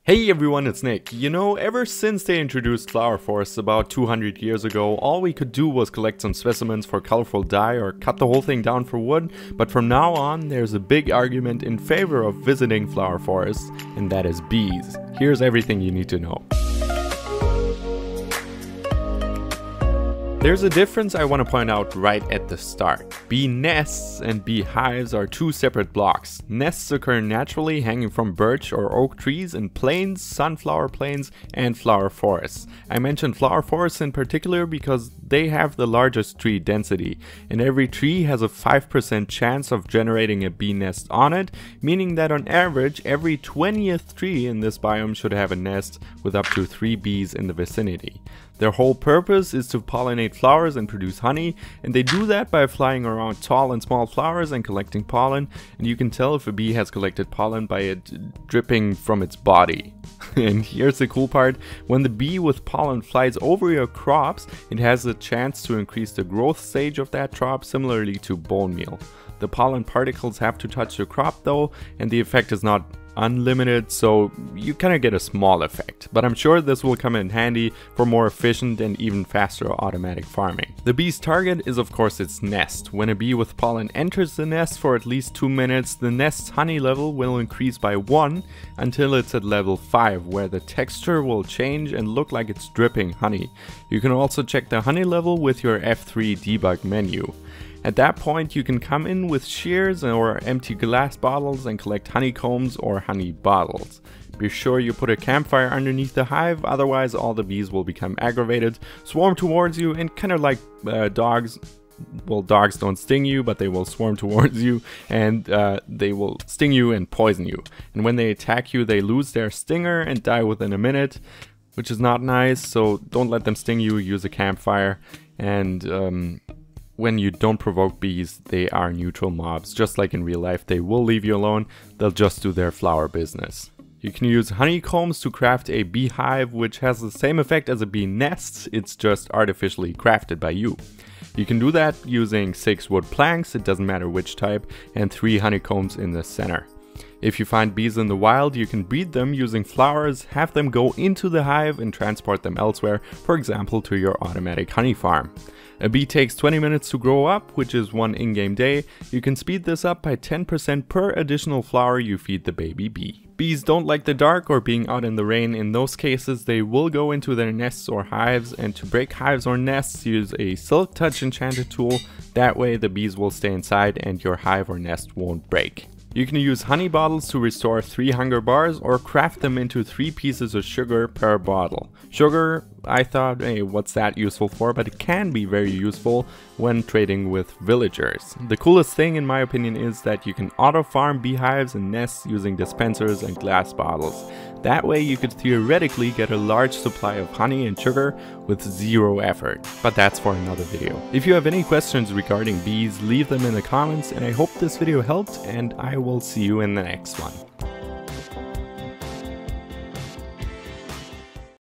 Hey everyone, it's Nick. You know, ever since they introduced flower forests about 200 years ago, all we could do was collect some specimens for colorful dye or cut the whole thing down for wood, but from now on there's a big argument in favor of visiting flower forests, and that is bees. Here's everything you need to know. There's a difference I want to point out right at the start. Bee nests and beehives are two separate blocks. Nests occur naturally hanging from birch or oak trees in plains, sunflower plains, and flower forests. I mentioned flower forests in particular because they have the largest tree density, and every tree has a 5% chance of generating a bee nest on it, meaning that on average every 20th tree in this biome should have a nest with up to 3 bees in the vicinity. Their whole purpose is to pollinate flowers and produce honey, and they do that by flying around tall and small flowers and collecting pollen, and you can tell if a bee has collected pollen by it dripping from its body. And here's the cool part: when the bee with pollen flies over your crops, it has a chance to increase the growth stage of that crop, similarly to bone meal. The pollen particles have to touch the crop though, and the effect is not unlimited, so you kind of get a small effect, but I'm sure this will come in handy for more efficient and even faster automatic farming. The bee's target is of course its nest. When a bee with pollen enters the nest for at least 2 minutes, the nest's honey level will increase by 1 until it's at level 5, where the texture will change and look like it's dripping honey. You can also check the honey level with your F3 debug menu. At that point you can come in with shears or empty glass bottles and collect honeycombs or honey bottles. Be sure you put a campfire underneath the hive, otherwise all the bees will become aggravated, swarm towards you, and kind of like dogs. Well, dogs don't sting you, but they will swarm towards you, and they will sting you and poison you. And when they attack you, they lose their stinger and die within a minute, which is not nice, so don't let them sting you, use a campfire. And when you don't provoke bees, they are neutral mobs. Just like in real life, they will leave you alone, they'll just do their flower business. You can use honeycombs to craft a beehive, which has the same effect as a bee nest, it's just artificially crafted by you. You can do that using 6 wood planks, it doesn't matter which type, and 3 honeycombs in the center. If you find bees in the wild, you can breed them using flowers, have them go into the hive and transport them elsewhere, for example to your automatic honey farm. A bee takes 20 minutes to grow up, which is 1 in-game day. You can speed this up by 10% per additional flower you feed the baby bee. Bees don't like the dark or being out in the rain. In those cases, they will go into their nests or hives, and to break hives or nests, use a Silk Touch enchanted tool. That way the bees will stay inside and your hive or nest won't break. You can use honey bottles to restore 3 hunger bars or craft them into 3 pieces of sugar per bottle. Sugar, I thought, hey, what's that useful for? But it can be very useful when trading with villagers. The coolest thing in my opinion is that you can auto farm beehives and nests using dispensers and glass bottles. That way you could theoretically get a large supply of honey and sugar with 0 effort. But that's for another video. If you have any questions regarding bees, leave them in the comments, and I hope this video helped, and I will see you in the next one.